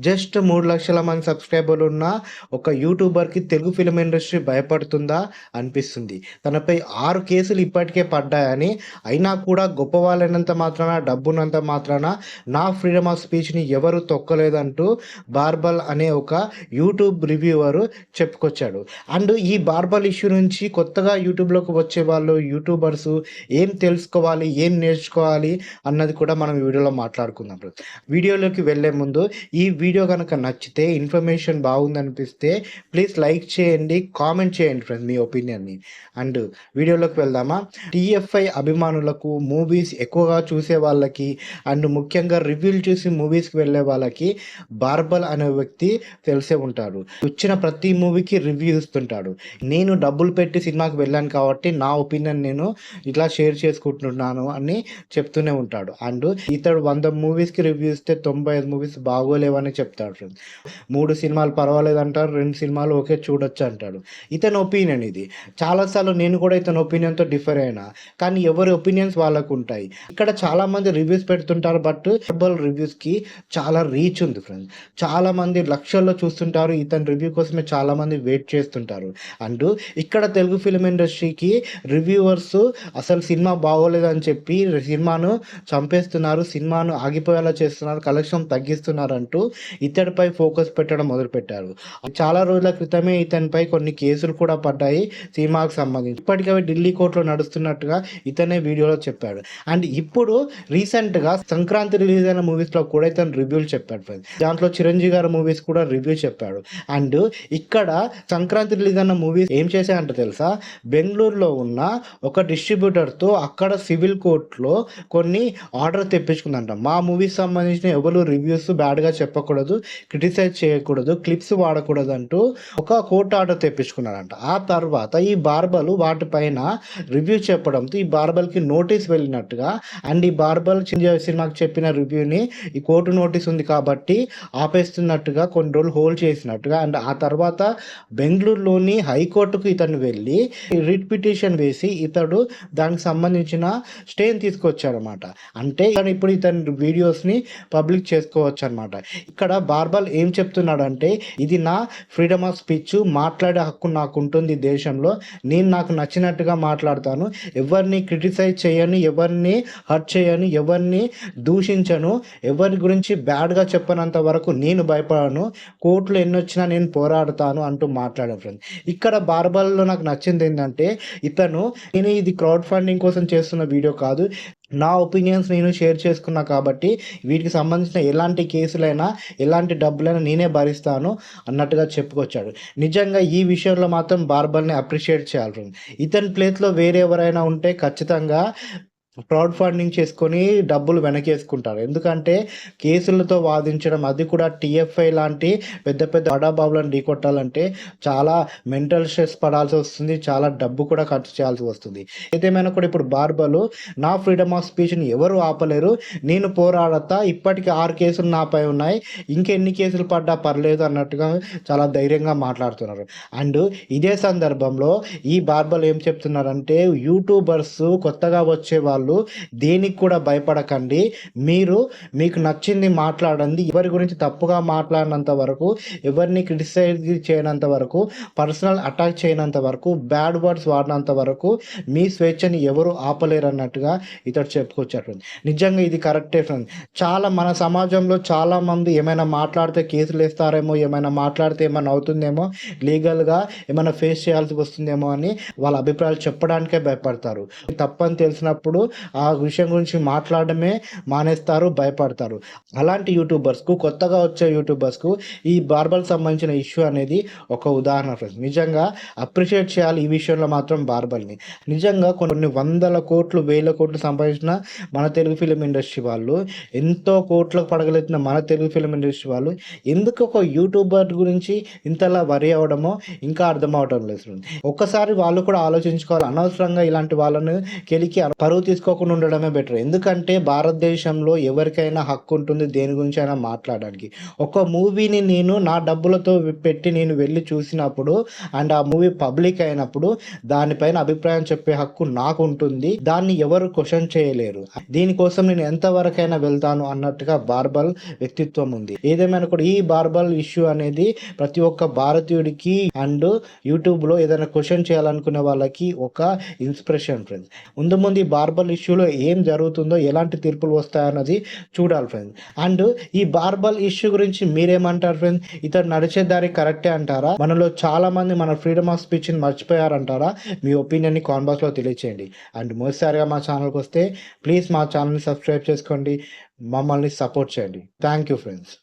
Just 3,00,000 మంది సబ్స్క్రైబర్లు ఉన్న ఒక యూట్యూబర్‌కి తెలుగు ఫిల్మ్ ఇండస్ట్రీ భయపడుతుందా అనిపిస్తుంది. తనపై 6 కేసులు ఇప్పటికే పడ్డాయని, అయినా కూడా గొప్పవాళ్ళైనంత మాత్రాన, డబ్బున్నంత మాత్రాన నా ఫ్రీడమ్ ఆఫ్ స్పీచ్‌ని ఎవరు తొక్కలేదంటూ బార్బల్ అనే ఒక యూట్యూబ్ రివ్యూవరు చెప్పుకొచ్చాడు. అండ్ ఈ బార్బల్ ఇష్యూ నుంచి కొత్తగా యూట్యూబ్‌లోకి వచ్చే వాళ్ళు, యూట్యూబర్సు ఏం తెలుసుకోవాలి, ఏం నేర్చుకోవాలి అన్నది కూడా మనం ఈ వీడియోలో మాట్లాడుకుందాం ఫ్రెండ్స్. వీడియోలోకి వెళ్ళే ముందు ఈ వీడియో గనక నచ్చితే, ఇన్ఫర్మేషన్ బాగుందనిపిస్తే ప్లీజ్ లైక్ చేయండి, కామెంట్ చేయండి ఫ్రెండ్స్ మీ ఒపీనియన్ని. అండ్ వీడియోలోకి వెళ్దామా? టీఎఫ్ఐ అభిమానులకు, మూవీస్ ఎక్కువగా చూసే వాళ్ళకి అండ్ ముఖ్యంగా రివ్యూలు చూసి మూవీస్‌కి వెళ్ళే వాళ్ళకి బార్బల్ అనే వ్యక్తి తెలిసే ఉంటాడు. వచ్చిన ప్రతి మూవీకి రివ్యూ ఇస్తుంటాడు. నేను డబ్బులు పెట్టి సినిమాకి వెళ్ళాను కాబట్టి నా ఒపీనియన్ నేను ఇట్లా షేర్ చేసుకుంటున్నాను అని చెప్తూనే ఉంటాడు. అండ్ ఇతడు 100 మూవీస్‌కి రివ్యూ ఇస్తే 95 మూవీస్ బాగోలేవని చెప్తాడు ఫ్రెండ్స్. 3 సినిమాలు పర్వాలేదంటారు, 2 సినిమాలు ఓకే చూడొచ్చు అంటాడు. ఇతని ఒపీనియన్ ఇది. చాలా సార్లు నేను కూడా ఇతని ఒపీనియన్‌తో డిఫర్ అయినా. కానీ ఎవరి ఒపీనియన్స్ వాళ్ళకుంటాయి. ఇక్కడ చాలామంది రివ్యూస్ పెడుతుంటారు. బట్ బార్బల్ రివ్యూస్‌కి చాలా రీచ్ ఉంది ఫ్రెండ్స్. చాలామంది లక్షల్లో చూస్తుంటారు. ఇతని రివ్యూ కోసమే చాలామంది వెయిట్ చేస్తుంటారు. అండ్ ఇక్కడ తెలుగు ఫిల్మ్ ఇండస్ట్రీకి రివ్యూవర్స్ అసలు సినిమా బాగోలేదని చెప్పి సినిమాను చంపేస్తున్నారు, సినిమాను ఆగిపోయేలా చేస్తున్నారు, కలెక్షన్ తగ్గిస్తున్నారంటూ ఇతడిపై ఫోకస్ పెట్టడం మొదలుపెట్టారు. చాలా రోజుల క్రితమే ఇతనిపై కొన్ని కేసులు కూడా పడ్డాయి సినిమాకు సంబంధించి. ఇప్పటికే ఢిల్లీ కోర్టులో నడుస్తున్నట్టుగా ఇతనే వీడియోలో చెప్పాడు. అండ్ ఇప్పుడు రీసెంట్గా సంక్రాంతి రిలీజ్ అయిన మూవీస్లో కూడా ఇతను రివ్యూలు చెప్పాడు ఫ్రెండ్స్. దాంట్లో చిరంజీవి గారి మూవీస్ కూడా రివ్యూ చెప్పాడు. అండ్ ఇక్కడ సంక్రాంతి రిలీజ్ అయిన మూవీస్ ఏం చేశాయంటే తెలుసా, బెంగళూరులో ఉన్న ఒక డిస్ట్రిబ్యూటర్తో అక్కడ సివిల్ కోర్టులో కొన్ని ఆర్డర్ తెప్పించుకుందంట. మా మూవీస్ సంబంధించిన ఎవరు రివ్యూస్ బ్యాడ్గా చెప్పకూడదు, క్రిటిసైజ్ చేయకూడదు, క్లిప్స్ వాడకూడదు అంటూ ఒక కోర్టు ఆర్డర్ తెప్పించుకున్నారంట. ఆ తర్వాత ఈ బార్బల్ వాటిపైన రివ్యూ చెప్పడంతో ఈ బార్బల్కి నోటీస్ వెళ్ళినట్టుగా అండ్ ఈ బార్బల్ చిరంజీవి సినిమాకి చెప్పిన రివ్యూని ఈ కోర్టు నోటీస్ ఉంది కాబట్టి ఆపేస్తున్నట్టుగా కొన్ని రోజులు హోల్డ్ చేసినట్టుగా అండ్ ఆ తర్వాత బెంగళూరులోని హైకోర్టుకు ఇతను వెళ్ళి రిట్ పిటిషన్ వేసి ఇతడు దానికి సంబంధించిన స్టేని తీసుకొచ్చాడనమాట. అంటే ఇప్పుడు ఇతని వీడియోస్ని పబ్లిక్ చేసుకోవచ్చు అనమాట. ఇక్కడ బార్బల్ ఏం చెప్తున్నాడంటే, ఇది నా ఫ్రీడమ్ ఆఫ్ స్పీచ్, మాట్లాడే హక్కు నాకు ఉంటుంది దేశంలో, నేను నాకు నచ్చినట్టుగా మాట్లాడతాను, ఎవరిని క్రిటిసైజ్ చేయను, ఎవరిని హర్ట్ చేయను, ఎవరిని దూషించను, ఎవరి గురించి బ్యాడ్గా చెప్పనంత వరకు నేను భయపడను, కోర్టులో ఎన్నొచ్చినా నేను పోరాడతాను అంటూ మాట్లాడాను ఫ్రెండ్స్. ఇక్కడ బార్బల్లో నాకు నచ్చింది ఏంటంటే, ఇతను నేను ఇది క్రౌడ్ ఫండింగ్ కోసం చేస్తున్న వీడియో కాదు, నా ఒపీనియన్స్ నేను షేర్ చేసుకున్నా కాబట్టి వీటికి సంబంధించిన ఎలాంటి కేసులైనా, ఎలాంటి డబ్బులైనా నేనే భరిస్తాను అన్నట్టుగా చెప్పుకొచ్చాడు. నిజంగా ఈ విషయంలో మాత్రం బార్బల్ని అప్రిషియేట్ చేయాలి. ఇతని ప్లేస్లో వేరే ఎవరైనా ఉంటే ఖచ్చితంగా క్రౌడ్ ఫండింగ్ చేసుకొని డబ్బులు వెనకేసుకుంటారు. ఎందుకంటే కేసులతో వాదించడం, అది కూడా టీఎఫ్ఐ లాంటి పెద్ద పెద్ద బడాబాబులను ఢీకొట్టాలంటే చాలా మెంటల్ స్ట్రెస్ పడాల్సి వస్తుంది, చాలా డబ్బు కూడా ఖర్చు చేయాల్సి వస్తుంది. ఏదేమైనా కూడా ఇప్పుడు బార్బలు నా ఫ్రీడమ్ ఆఫ్ స్పీచ్ని ఎవరు ఆపలేరు, నేను పోరాడతా, ఇప్పటికి 6 కేసులు నాపై ఉన్నాయి, ఇంకెన్ని కేసులు పడ్డా పర్లేదు అన్నట్టుగా చాలా ధైర్యంగా మాట్లాడుతున్నారు. అండ్ ఇదే సందర్భంలో ఈ బార్బల్ ఏం చెప్తున్నారంటే, యూట్యూబర్స్ కొత్తగా వచ్చే వాళ్ళు దేనికి కూడా భయపడకండి, మీకు నచ్చింది మాట్లాడండి, ఎవరి గురించి తప్పుగా మాట్లాడినంత వరకు, ఎవరిని క్రిటిసైజ్ చేయనంత వరకు, పర్సనల్ అటాక్ చేయనంత వరకు, బ్యాడ్ వర్డ్స్ వాడినంత వరకు మీ స్వేచ్ఛని ఎవరు ఆపలేరు అన్నట్టుగా ఇతడు చెప్పుకొచ్చారు. నిజంగా ఇది కరెక్టే ఫ్రెండ్స్. చాలా మన సమాజంలో చాలామంది ఏమైనా మాట్లాడితే కేసులు వేస్తారేమో, ఏమైనా మాట్లాడితే ఏమైనా అవుతుందేమో, లీగల్గా ఏమైనా ఫేస్ చేయాల్సి వస్తుందేమో అని వాళ్ళ అభిప్రాయాలు చెప్పడానికే భయపడతారు. తప్పని తెలిసినప్పుడు ఆ విషయం గురించి మాట్లాడడమే మానేస్తారు, భయపడతారు. అలాంటి యూట్యూబర్స్కు, కొత్తగా వచ్చే యూట్యూబర్స్కు ఈ బార్బల్ సంబంధించిన ఇష్యూ అనేది ఒక ఉదాహరణ ఫ్రెండ్స్. నిజంగా అప్రిషియేట్ చేయాలి ఈ విషయంలో మాత్రం బార్బల్ని. నిజంగా కొన్ని వందల కోట్లు, వేల కోట్లు సంపాదించిన మన తెలుగు ఫిలిం ఇండస్ట్రీ వాళ్ళు, ఎంతో కోట్లకు పడగలెత్తిన మన తెలుగు ఫిలిం ఇండస్ట్రీ వాళ్ళు ఎందుకు ఒక యూట్యూబర్ గురించి ఇంతలా వరి అవ్వడమో ఇంకా అర్థం అవడం లేదు. ఒక్కసారి వాళ్ళు కూడా ఆలోచించుకోవాలి. అనవసరంగా ఇలాంటి వాళ్ళను కెలికి పరువు తీసుకోకుండా ఉండడమే బెటర్. ఎందుకంటే భారతదేశంలో ఎవరికైనా హక్కు ఉంటుంది దేని గురించైనా మాట్లాడడానికి. ఒక మూవీని నేను నా డబ్బులతో పెట్టి నేను వెళ్లి చూసినప్పుడు అండ్ ఆ మూవీ పబ్లిక్ అయినప్పుడు దానిపైన అభిప్రాయం చెప్పే హక్కు నాకుంటుంది. దాన్ని ఎవరు క్వెషన్ చేయలేరు. దీనికోసం నేను ఎంతవరకైనా వెళ్తాను అన్నట్టుగా బార్బల్ వ్యక్తిత్వం ఉంది. ఏదేమైనా కూడా ఈ బార్బల్ ఇష్యూ అనేది ప్రతి ఒక్క భారతీయుడికి అండ్ యూట్యూబ్లో ఏదైనా క్వెషన్ చేయాలనుకునే వాళ్ళకి ఒక ఇన్స్పిరేషన్ ఫ్రెండ్స్. ముందు ముందు ఈ బార్బల్ ఇష్యూలో ఏం జరుగుతుందో, ఎలాంటి తీర్పులు వస్తాయన్నది చూడాలి ఫ్రెండ్స్. అండ్ ఈ బార్బల్ ఇష్యూ గురించి మీరేమంటారు ఫ్రెండ్స్? ఇతను నడిచే దారి కరెక్టే అంటారా? మనలో చాలా మంది మన ఫ్రీడమ్ ఆఫ్ స్పీచ్ని మర్చిపోయారంటారా? మీ ఒపీనియన్ని కామెంట్ బాక్స్లో తెలియచేయండి. అండ్ మొదటిసారిగా మా ఛానల్కి వస్తే ప్లీజ్ మా ఛానల్ని సబ్స్క్రైబ్ చేసుకోండి, మమ్మల్ని సపోర్ట్ చేయండి. Thank you friends.